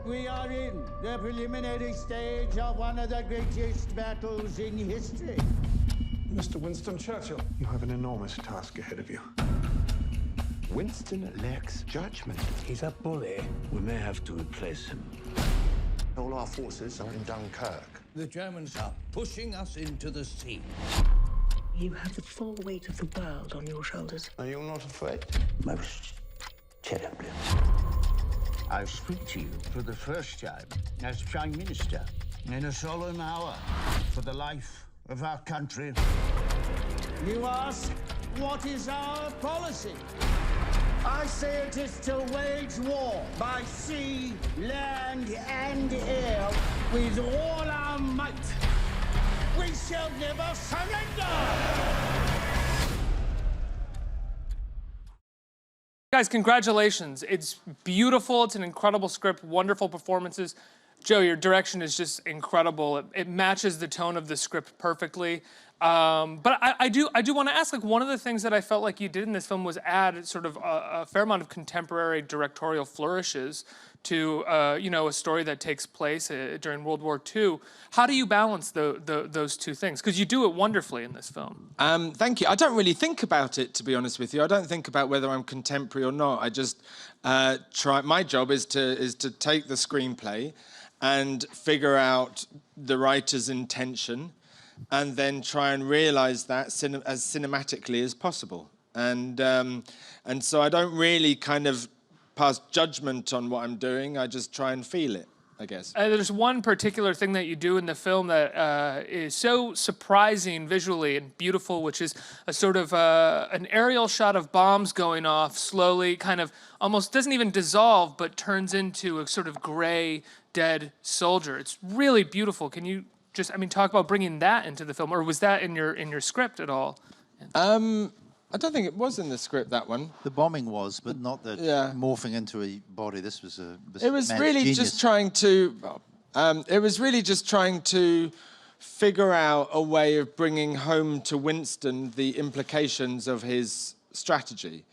We are in the preliminary stage of one of the greatest battles in history. Mr. Winston Churchill, you have an enormous task ahead of you. Winston lacks judgment. He's a bully. We may have to replace him. All our forces are in Dunkirk. The Germans are pushing us into the sea. You have the full weight of the world on your shoulders. Are you not afraid? Most terribly. I speak to you for the first time as Prime Minister in a solemn hour for the life of our country. You ask, what is our policy? I say it is to wage war by sea, land, and air with all our might. We shall never surrender! Guys, congratulations. It's beautiful. It's an incredible script, wonderful performances. Joe, your direction is just incredible. It matches the tone of the script perfectly. But I do want to ask, like, one of the things that I felt like you did in this film was add sort of a fair amount of contemporary directorial flourishes to, you know, a story that takes place during World War II. How do you balance those two things? Because you do it wonderfully in this film. Thank you. I don't really think about it, to be honest with you. I don't think about whether I'm contemporary or not. I just try. My job is to take the screenplay and figure out the writer's intention, and then try and realise that as cinematically as possible. And so I don't really kind of pass judgment on what I'm doing. I just try and feel it, I guess. There's one particular thing that you do in the film that is so surprising visually and beautiful, which is a sort of an aerial shot of bombs going off slowly, kind of almost doesn't even dissolve, but turns into a sort of gray, dead soldier. It's really beautiful. Can you just, I mean, talk about bringing that into the film, or was that in your script at all? I don't think it was in the script, that one. The bombing was, but not the morphing into a body. This was a. It was really just trying to. It was really just trying to figure out a way of bringing home to Winston the implications of his strategy.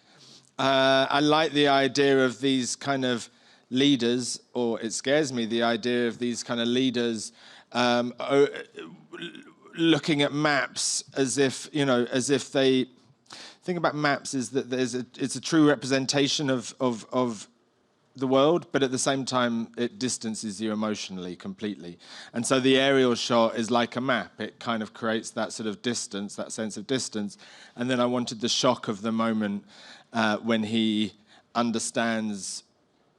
I like the idea of these kind of leaders, or it scares me, the idea of these kind of leaders looking at maps as if, you know, as if they. The thing about maps is that it's a true representation of the world, but at the same time, it distances you emotionally completely. And so the aerial shot is like a map. It kind of creates that sort of distance, that sense of distance. And then I wanted the shock of the moment when he understands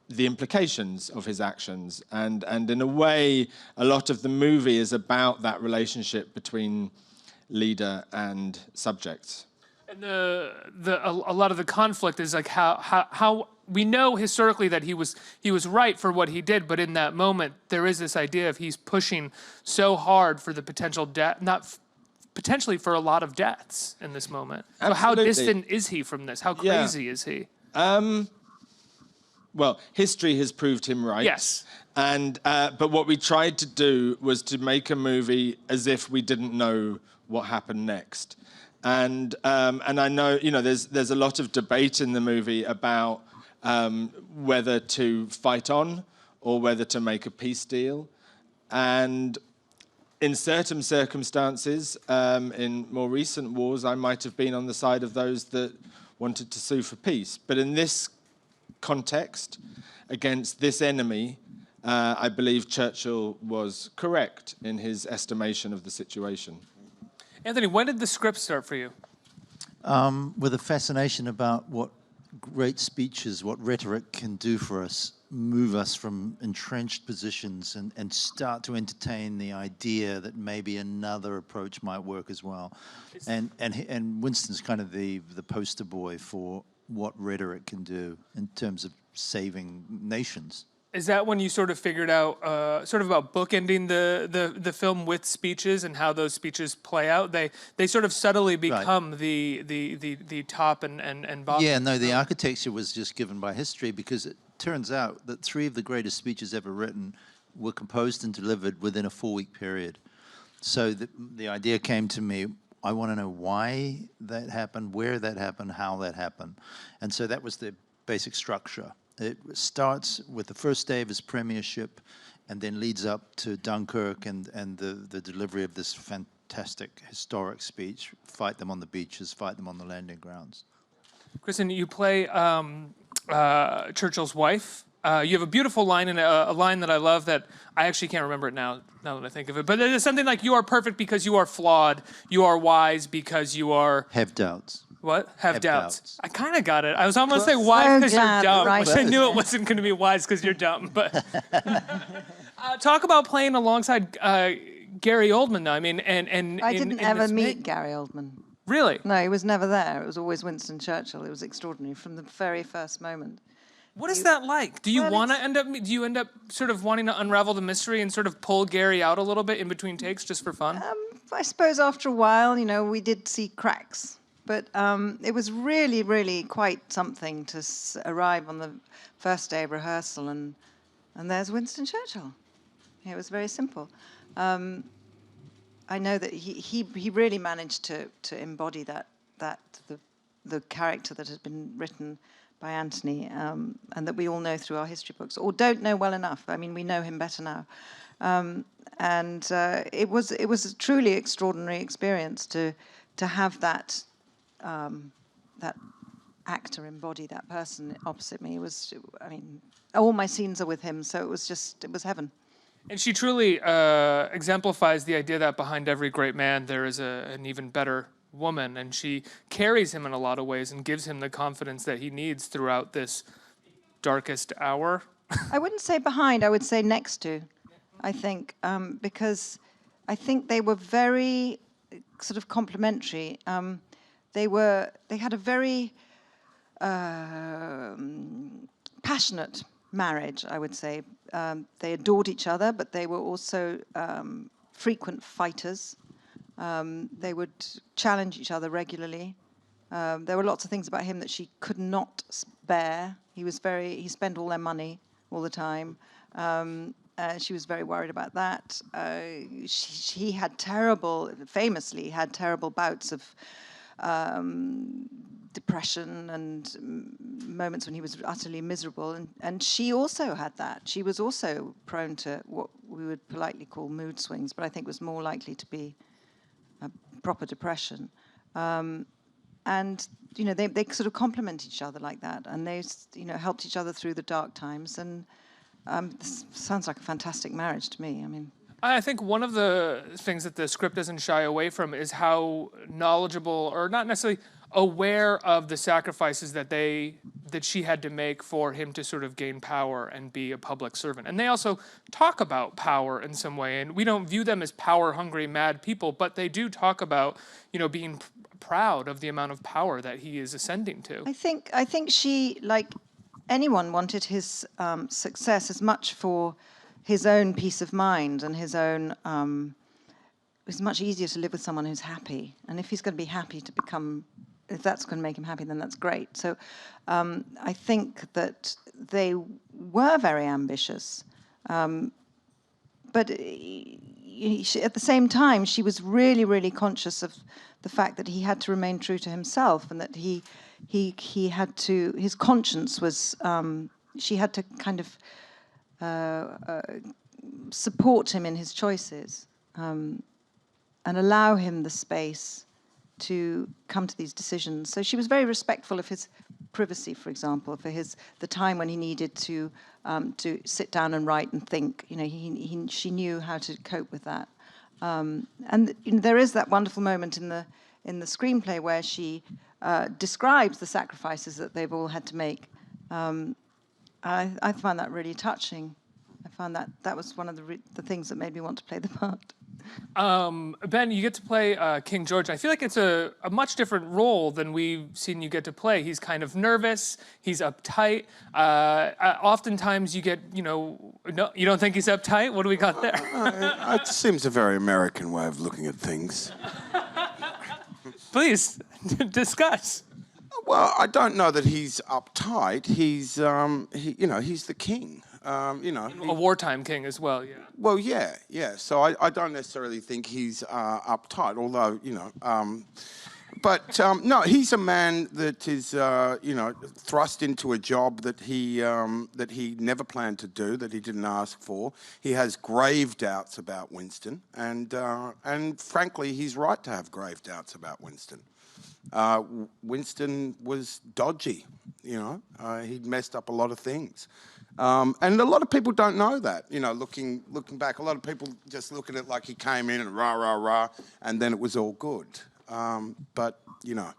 the implications of his actions. And in a way, a lot of the movie is about that relationship between leader and subject. And a lot of the conflict is like how we know historically that he was right for what he did, but in that moment there is this idea of he's pushing so hard for the potential death, not potentially for a lot of deaths in this moment. So how distant is he from this? How crazy is he? Well, history has proved him right. Yes. And but what we tried to do was to make a movie as if we didn't know what happened next. And I know, you know, there's a lot of debate in the movie about whether to fight on or whether to make a peace deal. And in certain circumstances, in more recent wars, I might have been on the side of those that wanted to sue for peace. But in this context, against this enemy, I believe Churchill was correct in his estimation of the situation. Anthony, when did the script start for you? With a fascination about what great speeches, what rhetoric can do for us, move us from entrenched positions and start to entertain the idea that maybe another approach might work as well. And Winston's kind of the poster boy for what rhetoric can do in terms of saving nations. Is that when you sort of figured out, sort of about bookending the film with speeches and how those speeches play out? They sort of subtly become the top and bottom. Yeah, no, the architecture was just given by history, because it turns out that 3 of the greatest speeches ever written were composed and delivered within a 4-week period. So the idea came to me, I want to know why that happened, where that happened, how that happened. And so that was the basic structure. It starts with the first day of his premiership and then leads up to Dunkirk and the delivery of this fantastic historic speech, fight them on the beaches, fight them on the landing grounds. Kristin, you play Churchill's wife. You have a beautiful line, and a line that I love that I actually can't remember it now that I think of it. But it is something like, you are perfect because you are flawed. You are wise because you are... Have doubts. What? Have doubts. I kind of got it. I was almost saying wise because you're dumb. Right. Which I knew it wasn't going to be wise because you're dumb. But talk about playing alongside Gary Oldman, though. I mean, and I in didn't ever this meet Gary Oldman. Really? No, he was never there. It was always Winston Churchill. It was extraordinary from the very first moment. What is that like? Do you want to end up? Do you end up sort of wanting to unravel the mystery and sort of pull Gary out a little bit in between takes just for fun? I suppose after a while, you know, we did see cracks, but it was really, really quite something to arrive on the first day of rehearsal and there's Winston Churchill. It was very simple. I know that he really managed to embody the character that had been written by Anthony, and that we all know through our history books, or don't know well enough. I mean, we know him better now. It was a truly extraordinary experience to have that actor embody that person opposite me. I mean, all my scenes are with him, so it was heaven. And she truly exemplifies the idea that behind every great man there is an even better woman, and she carries him in a lot of ways and gives him the confidence that he needs throughout this darkest hour. I wouldn't say behind, I would say next to, I think, because I think they were very sort of complementary. They had a very passionate marriage, I would say. They adored each other, but they were also frequent fighters. They would challenge each other regularly. There were lots of things about him that she could not bear. He spent all their money all the time. She was very worried about that. He had famously had terrible bouts of depression and moments when he was utterly miserable. And she also had that. She was also prone to what we would politely call mood swings, but I think was more likely to be a proper depression. And, you know, they sort of complement each other like that. And they, you know, helped each other through the dark times. And this sounds like a fantastic marriage to me. I mean, I think one of the things that the script doesn't shy away from is how knowledgeable, or not necessarily aware of, the sacrifices that she had to make for him to sort of gain power and be a public servant. And they also talk about power in some way, and we don't view them as power-hungry, mad people, but they do talk about, you know, being proud of the amount of power that he is ascending to. I think she, like anyone, wanted his success as much for his own peace of mind and his own. It's much easier to live with someone who's happy, and if he's going to be happy to become, if that's going to make him happy, then that's great. So I think that they were very ambitious, but at the same time, she was really, really conscious of the fact that he had to remain true to himself, and that he had to, his conscience was, she had to kind of support him in his choices, and allow him the space to come to these decisions. So she was very respectful of his privacy, for example, for the time when he needed to sit down and write and think. You know, she knew how to cope with that. And you know, there is that wonderful moment in the screenplay where she describes the sacrifices that they've all had to make. I find that really touching. I found that was one of the things that made me want to play the part. Ben, you get to play King George. I feel like it's a much different role than we've seen you get to play. He's kind of nervous. He's uptight. Oftentimes you get, no, you don't think he's uptight? What do we got there? It seems a very American way of looking at things. Please, discuss. Well, I don't know that he's uptight. He's, he's the king. A wartime king as well, yeah. Well, yeah. So I don't necessarily think he's uptight, although, But no, he's a man that is, you know, thrust into a job that he never planned to do, that he didn't ask for. He has grave doubts about Winston, and frankly, he's right to have grave doubts about Winston. Winston was dodgy, you know. He'd messed up a lot of things. And a lot of people don't know that, you know, looking back. A lot of people just look at it like he came in and rah, rah, rah, and then it was all good. But, you know,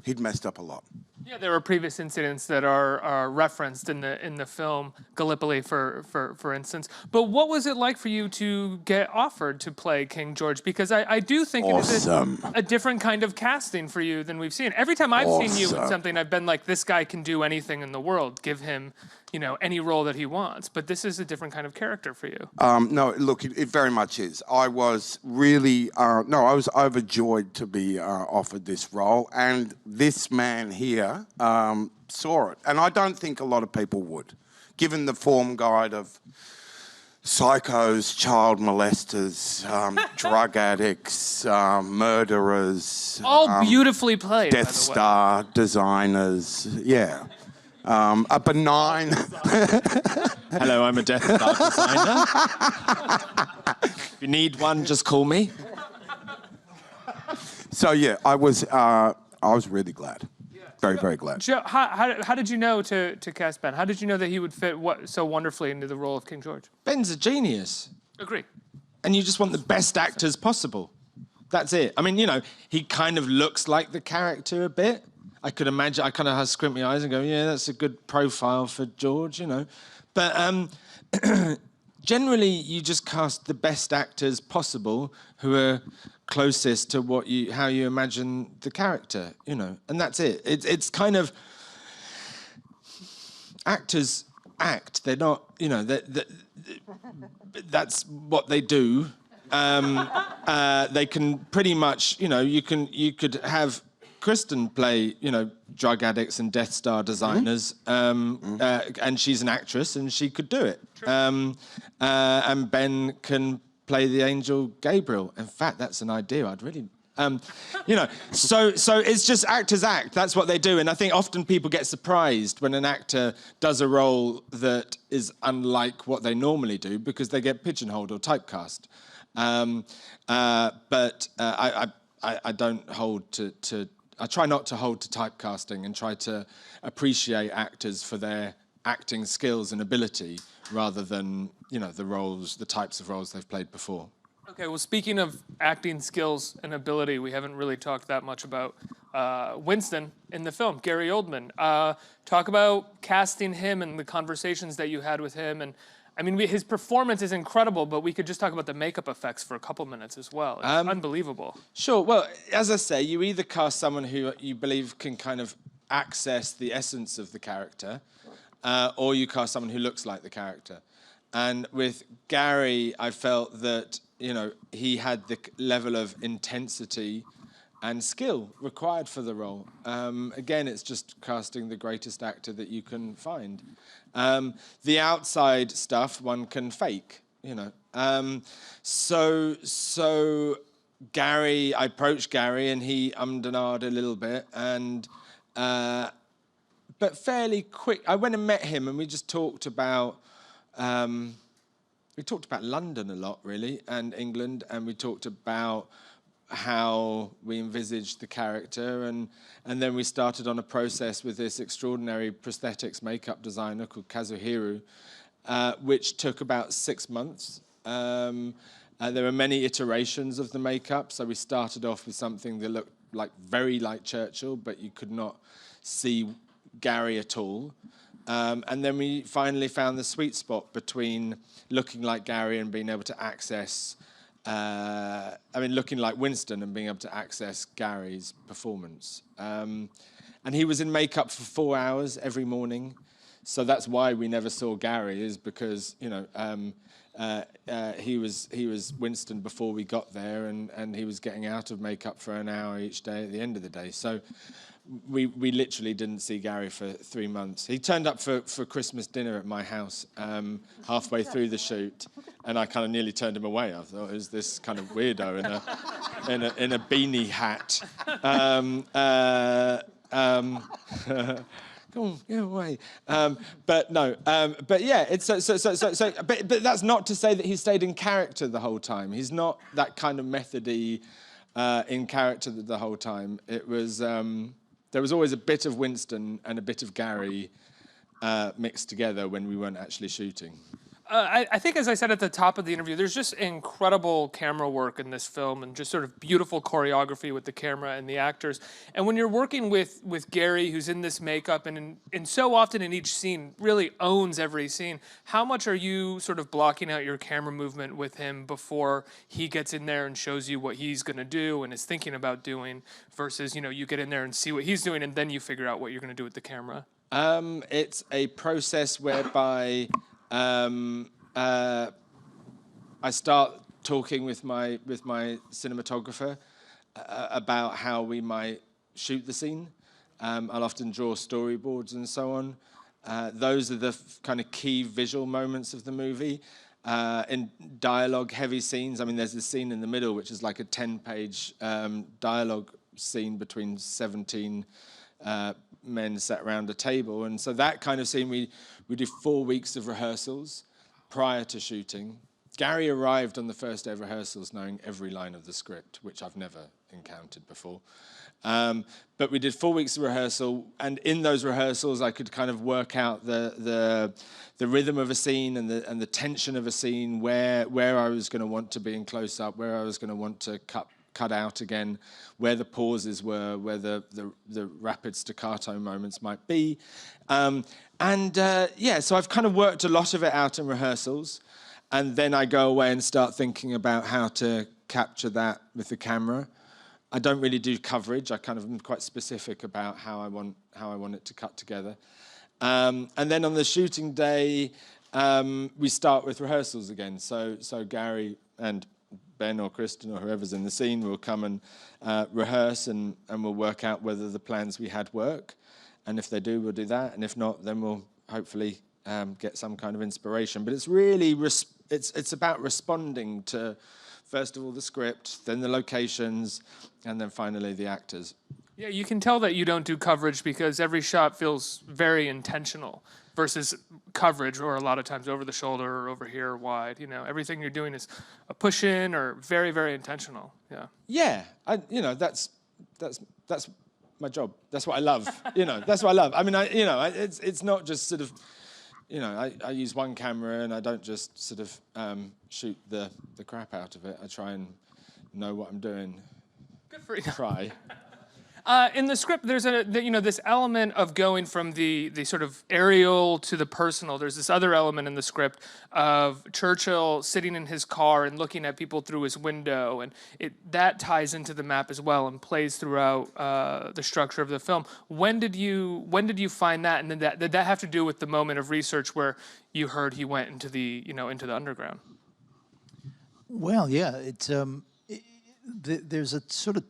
he'd messed up a lot. Yeah, there were previous incidents that are referenced in the film, Gallipoli, for instance. But what was it like for you to get offered to play King George? Because I do think awesome. it is a different kind of casting for you than we've seen. Every time I've seen you in something, I've been like, this guy can do anything in the world. Give him, you know, any role that he wants. But this is a different kind of character for you. No, look, it very much is. I was really, I was overjoyed to be offered this role. And this man here saw it. And I don't think a lot of people would, given the form guide of psychos, child molesters, drug addicts, murderers. All beautifully played, Death Star designers, yeah. A benign... Hello, I'm a Death Star designer. If you need one, just call me. So yeah, I was really glad. Very, very glad. Joe, how did you know to cast Ben? How did you know that he would fit so wonderfully into the role of King George? Ben's a genius. Agree. And you just want the best actors possible. That's it. I mean, you know, he kind of looks like the character a bit. I could imagine, I kind of squint my eyes and go, yeah, that's a good profile for George, you know. But generally, you just cast the best actors possible who are closest to how you imagine the character, you know, and that's it. It's kind of, actors act. They're not, you know, that's what they do. They can pretty much, you know, you could have Kristin play, you know, drug addicts and Death Star designers, and she's an actress and she could do it. And Ben can play the angel Gabriel. In fact, that's an idea. I'd really, you know, so it's just actors act. That's what they do. And I think often people get surprised when an actor does a role that is unlike what they normally do because they get pigeonholed or typecast. But I don't hold to I try not to hold to typecasting and try to appreciate actors for their acting skills and ability rather than, you know, the types of roles they've played before. Okay, well, speaking of acting skills and ability, we haven't really talked that much about Winston in the film, Gary Oldman. Talk about casting him and the conversations that you had with him. And I mean, his performance is incredible, but we could just talk about the makeup effects for a couple minutes as well. It's unbelievable. Sure. Well, as I say, you either cast someone who you believe can kind of access the essence of the character, or you cast someone who looks like the character. And with Gary, I felt that, you know, he had the level of intensity and skill required for the role. Again, it's just casting the greatest actor that you can find. The outside stuff one can fake, you know. So Gary, I approached Gary and he ummed and ahed a little bit, and but fairly quick. I went and met him and we just talked about London a lot, really, and England, and we talked about how we envisaged the character, and then we started on a process with this extraordinary prosthetics makeup designer called Kazuhiro, which took about 6 months. There were many iterations of the makeup, so we started off with something that looked very like Churchill, but you could not see Gary at all. And then we finally found the sweet spot between looking like Gary and being able to access, looking like Winston and being able to access Gary's performance. And he was in makeup for 4 hours every morning. So that's why we never saw Gary, is because, you know, he was Winston before we got there, and he was getting out of makeup for an hour each day at the end of the day. So we literally didn't see Gary for 3 months. He turned up for Christmas dinner at my house halfway through the shoot, and I kind of nearly turned him away. I thought, who's this kind of weirdo in a in a beanie hat. Go on, get away. But no, but yeah, it's but that's not to say that he stayed in character the whole time. He's not that kind of methody in character the whole time. It was there was always a bit of Winston and a bit of Gary mixed together when we weren't actually shooting. I think, as I said at the top of the interview, there's just incredible camera work in this film and just sort of beautiful choreography with the camera and the actors. And when you're working with Gary, who's in this makeup and so often in each scene really owns every scene, how much are you sort of blocking out your camera movement with him before he gets in there and shows you what he's going to do and is thinking about doing versus, you get in there and see what he's doing and then you figure out what you're going to do with the camera? It's a process whereby I start talking with my cinematographer about how we might shoot the scene. I'll often draw storyboards and so on. Those are the kind of key visual moments of the movie. In dialogue-heavy scenes, I mean, there's this scene in the middle which is like a 10-page dialogue scene between 17 men sat around a table, and so that kind of scene we do 4 weeks of rehearsals prior to shooting. Gary arrived on the first day of rehearsals knowing every line of the script, which I've never encountered before. But we did 4 weeks of rehearsal, and in those rehearsals I could kind of work out the rhythm of a scene and the tension of a scene, where I was going to want to be in close up, where I was going to want to cut out again, where the pauses were, where the rapid staccato moments might be. So I've kind of worked a lot of it out in rehearsals, and then I go away and start thinking about how to capture that with the camera. I don't really do coverage. I kind of am quite specific about how I want it to cut together. And then on the shooting day, we start with rehearsals again. So Gary and Ben or Kristin or whoever's in the scene will come and rehearse and we'll work out whether the plans we had work. And if they do, we'll do that. And if not, then we'll hopefully get some kind of inspiration. But it's really, it's about responding to, first of all, the script, then the locations, and then finally the actors. Yeah, you can tell that you don't do coverage because every shot feels very intentional versus coverage, or a lot of times over the shoulder or over here or wide. Everything you're doing is a push in or very, very intentional. Yeah. Yeah, that's my job. That's what I love. That's what I love. I mean, it's not just sort of, I use one camera and I don't just sort of shoot the crap out of it. I try and know what I'm doing. Good for you. Try. In the script, there's this element of going from the sort of aerial to the personal. There's this other element in the script of Churchill sitting in his car and looking at people through his window, and that ties into the map as well and plays throughout the structure of the film. When did you find that, and then did that have to do with the moment of research where you heard he went into the into the underground? Well, yeah, there's a sort of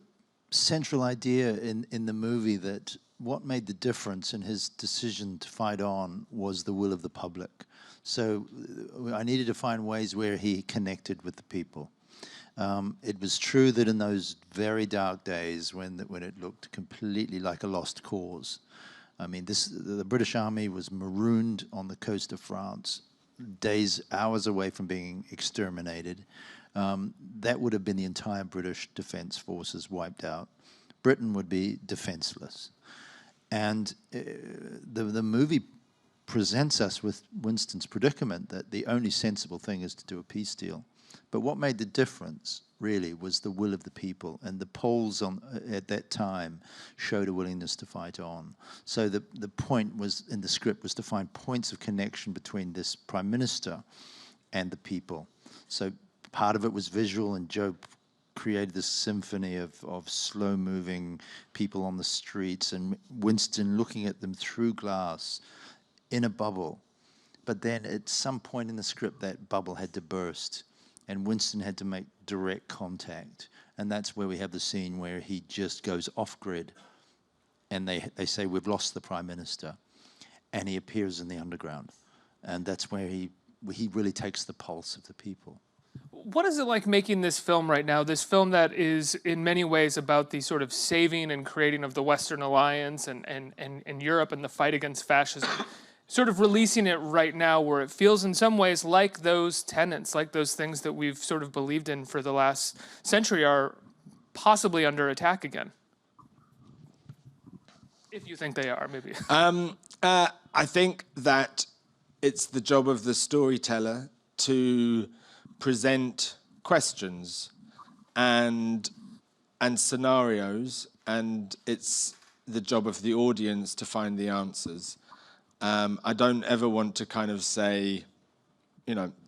central idea in the movie that what made the difference in his decision to fight on was the will of the public. So I needed to find ways where he connected with the people. It was true that in those very dark days when it looked completely like a lost cause, I mean, the British Army was marooned on the coast of France, hours away from being exterminated. That would have been the entire British Defence Forces wiped out. Britain would be defenseless. And the movie presents us with Winston's predicament that the only sensible thing is to do a peace deal. But what made the difference, really, was the will of the people. And the polls at that time showed a willingness to fight on. So the point was in the script was to find points of connection between this Prime Minister and the people. So part of it was visual, and Joe created this symphony of slow-moving people on the streets, and Winston looking at them through glass in a bubble. But then at some point in the script, that bubble had to burst, and Winston had to make direct contact. And that's where we have the scene where he just goes off-grid, and they say, "We've lost the Prime Minister," and he appears in the underground. And that's where he really takes the pulse of the people. What is it like making this film right now? This film that is in many ways about the sort of saving and creating of the Western Alliance and Europe and the fight against fascism. Sort of releasing it right now where it feels in some ways like those tenets, like those things that we've sort of believed in for the last century are possibly under attack again. If you think they are, maybe. I think that it's the job of the storyteller to present questions and scenarios, and it's the job of the audience to find the answers. I don't ever want to kind of say,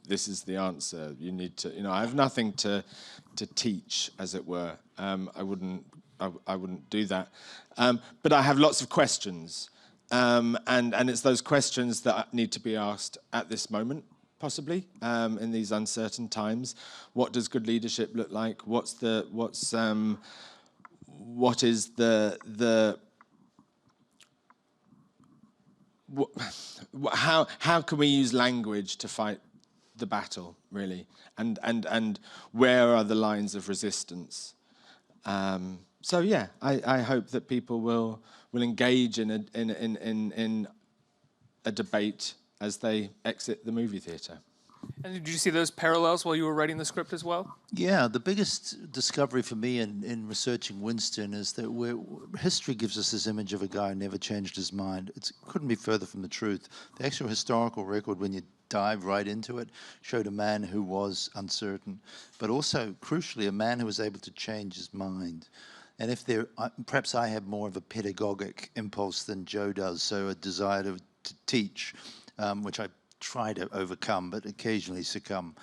this is the answer. You need to, I have nothing to teach, as it were. I wouldn't do that. But I have lots of questions, and it's those questions that need to be asked at this moment, possibly, in these uncertain times. What does good leadership look like? What is how can we use language to fight the battle, really? And where are the lines of resistance? So yeah, I hope that people will engage in a debate as they exit the movie theatre. And did you see those parallels while you were writing the script as well? Yeah, the biggest discovery for me in researching Winston is that history gives us this image of a guy who never changed his mind. It couldn't be further from the truth. The actual historical record, when you dive right into it, showed a man who was uncertain, but also, crucially, a man who was able to change his mind. And if perhaps I have more of a pedagogic impulse than Joe does, so a desire to teach, which I try to overcome, but occasionally succumb.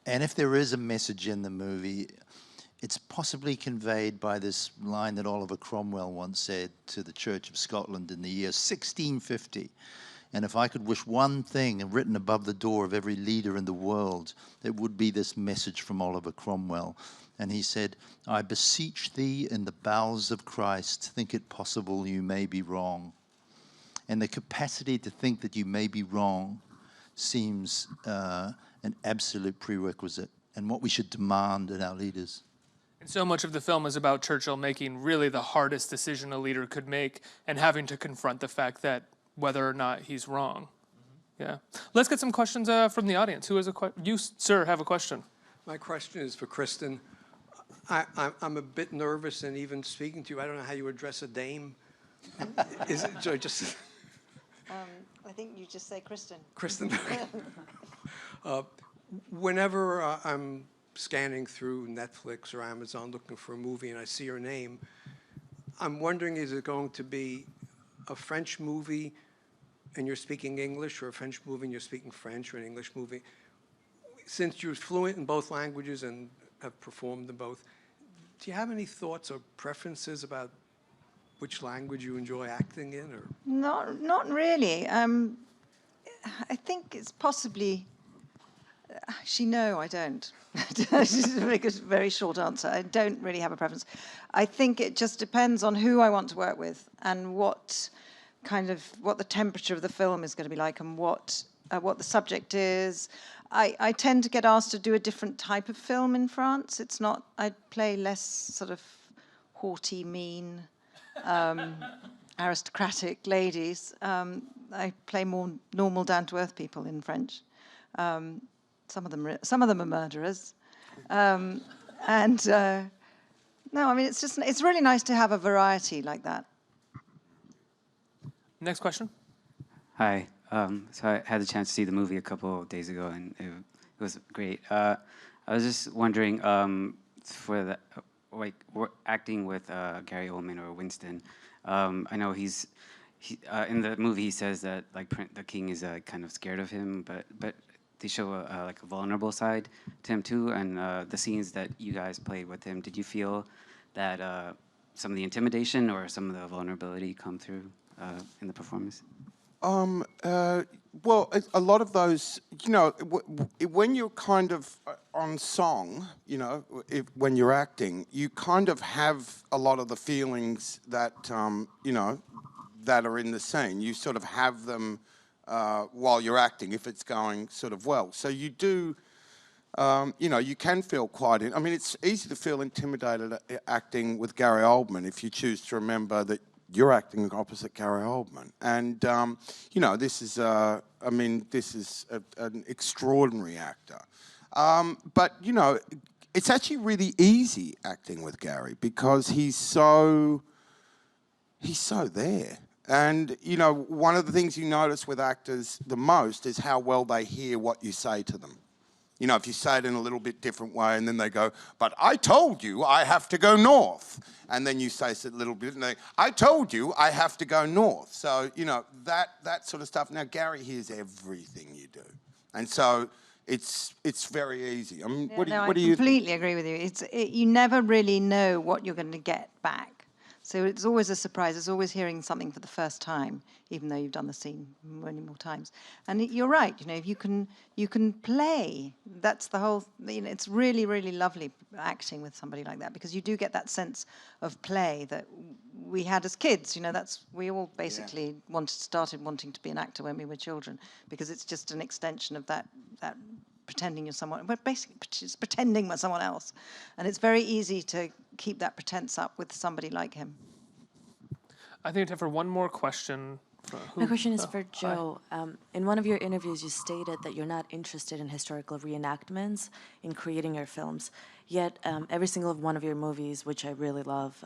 And if there is a message in the movie, it's possibly conveyed by this line that Oliver Cromwell once said to the Church of Scotland in the year 1650. And if I could wish one thing written above the door of every leader in the world, it would be this message from Oliver Cromwell. And he said, "I beseech thee in the bowels of Christ, think it possible you may be wrong." And the capacity to think that you may be wrong seems an absolute prerequisite, and what we should demand in our leaders. And so much of the film is about Churchill making really the hardest decision a leader could make and having to confront the fact that whether or not he's wrong. Yeah. Let's get some questions from the audience. Who has a question? You, sir, have a question. My question is for Kristin. I'm a bit nervous, and even speaking to you, I don't know how you address a dame. Is it just... I think you just say Kristin. Kristin. Whenever I'm scanning through Netflix or Amazon looking for a movie and I see your name, I'm wondering, is it going to be a French movie and you're speaking English, or a French movie and you're speaking French, or an English movie? Since you're fluent in both languages and have performed in both, do you have any thoughts or preferences about which language you enjoy acting in? Or Not really. I think it's possibly... Actually, no, I don't. This is a very short answer. I don't really have a preference. I think it just depends on who I want to work with and what the temperature of the film is going to be like, and what the subject is. I tend to get asked to do a different type of film in France. It's not... I play less sort of haughty, mean, aristocratic ladies. I play more normal, down-to-earth people in French. Some of them are murderers, no, I mean, it's really nice to have a variety like that. Next question. Hi. So I had the chance to see the movie a couple of days ago, and it was great. I was just wondering, for the acting with Gary Oldman or Winston, I know he's in the movie he says that the king is kind of scared of him, but they show a vulnerable side to him too, and the scenes that you guys played with him, did you feel that some of the intimidation or some of the vulnerability come through in the performance? Well, a lot of those, when you're kind of on song, when you're acting, you kind of have a lot of the feelings that, that are in the scene. You sort of have them while you're acting, if it's going sort of well. So you do you know, you can feel I mean, it's easy to feel intimidated acting with Gary Oldman if you choose to remember that you're acting opposite Gary Oldman. And, you know, this is an extraordinary actor. But, you know, it's actually really easy acting with Gary because he's so there. And, you know, one of the things you notice with actors the most is how well they hear what you say to them. You know, if you say it in a little bit different way and then they go, but I told you I have to go north. And then you say it a little bit and they, I told you I have to go north. So, you know, that sort of stuff. Now, Gary hears everything you do. And so it's very easy. I mean, Yeah, what do I you completely agree with you. You never really know what you're going to get back. So it's always a surprise. It's always hearing something for the first time, even though you've done the scene many more times. And you're right. You know, if you can play. That's the whole. You know, it's really, really lovely acting with somebody like that because you do get that sense of play that we had as kids. You know, we all basically started wanting to be an actor when we were children because it's just an extension of that pretending you're someone, but basically just pretending we're someone else. And it's very easy to keep that pretense up with somebody like him. I think I have time for one more question. My question is for Joe. In one of your interviews, you stated that you're not interested in historical reenactments in creating your films. Yet every single one of your movies, which I really love,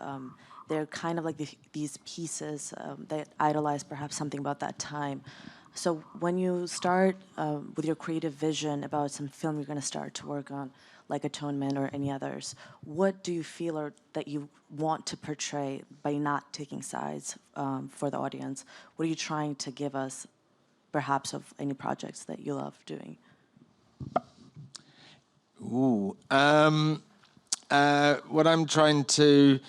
they're kind of like these pieces that idolize perhaps something about that time. So when you start with your creative vision about some film you're going to start to work on, like Atonement or any others, what do you feel or that you want to portray by not taking sides for the audience? What are you trying to give us, perhaps, of any projects that you love doing? Ooh, what I'm trying to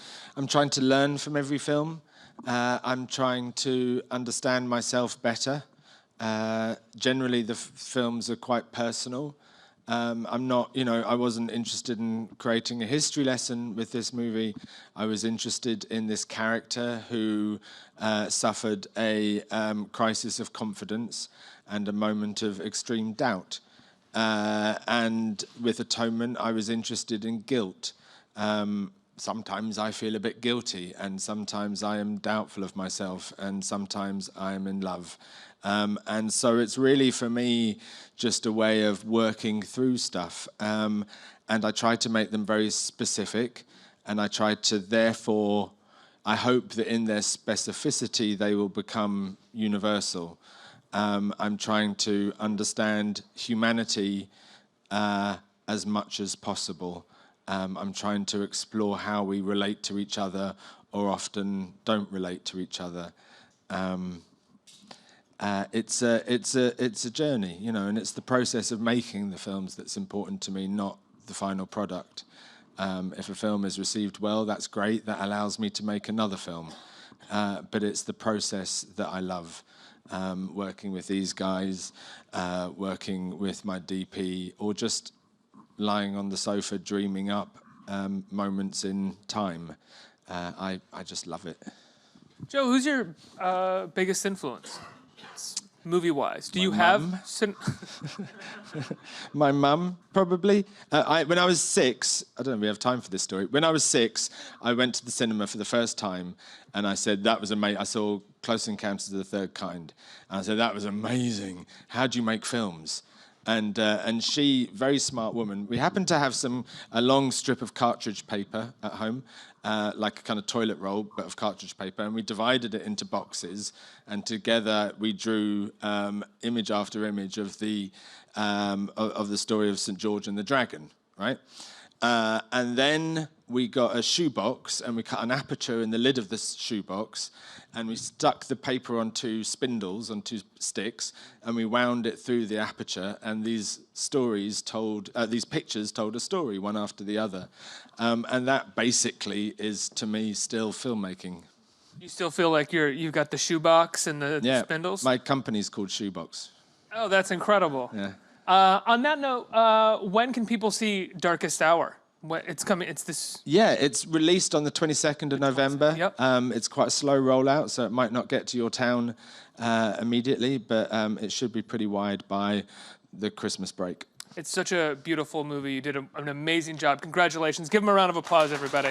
learn from every film. I'm trying to understand myself better. Generally, the films are quite personal. I'm not, you know, I wasn't interested in creating a history lesson with this movie. I was interested in this character who suffered a crisis of confidence and a moment of extreme doubt. And with Atonement, I was interested in guilt. Sometimes I feel a bit guilty, and sometimes I am doubtful of myself, and sometimes I am in love. And so it's really, for me, just a way of working through stuff. And I try to make them very specific, and I try to, therefore, I hope that in their specificity, they will become universal. I'm trying to understand humanity as much as possible. I'm trying to explore how we relate to each other or often don't relate to each other. It's a journey, you know, and it's the process of making the films that's important to me, not the final product. If a film is received well, that's great. That allows me to make another film. But it's the process that I love. Working with these guys, working with my DP, or just lying on the sofa dreaming up moments in time. I just love it. Joe, who's your biggest influence, movie-wise? Do you My have... mum. My mum, probably. When I was 6, I don't know if we have time for this story. When I was 6, I went to the cinema for the first time, and I said, that was amazing. I saw Close Encounters of the Third Kind, and I said, that was amazing. How do you make films? And she, very smart woman, we happened to have a long strip of cartridge paper at home, like a kind of toilet roll, but of cartridge paper, and we divided it into boxes, and together we drew image after image of the story of St. George and the Dragon, right? And then we got a shoebox, and we cut an aperture in the lid of this shoebox, and we stuck the paper on 2 spindles, on 2 sticks, and we wound it through the aperture, and these pictures told a story, one after the other. And that basically is, to me, still filmmaking. You still feel like you've got the shoebox and the spindles? My company's called Shoebox. Oh, that's incredible. Yeah. On that note, when can people see Darkest Hour? It's coming. It's this. Yeah, it's released on the 22nd of November. Yep. It's quite a slow rollout, so it might not get to your town immediately, but it should be pretty wide by the Christmas break. It's such a beautiful movie. You did an amazing job. Congratulations. Give him a round of applause, everybody.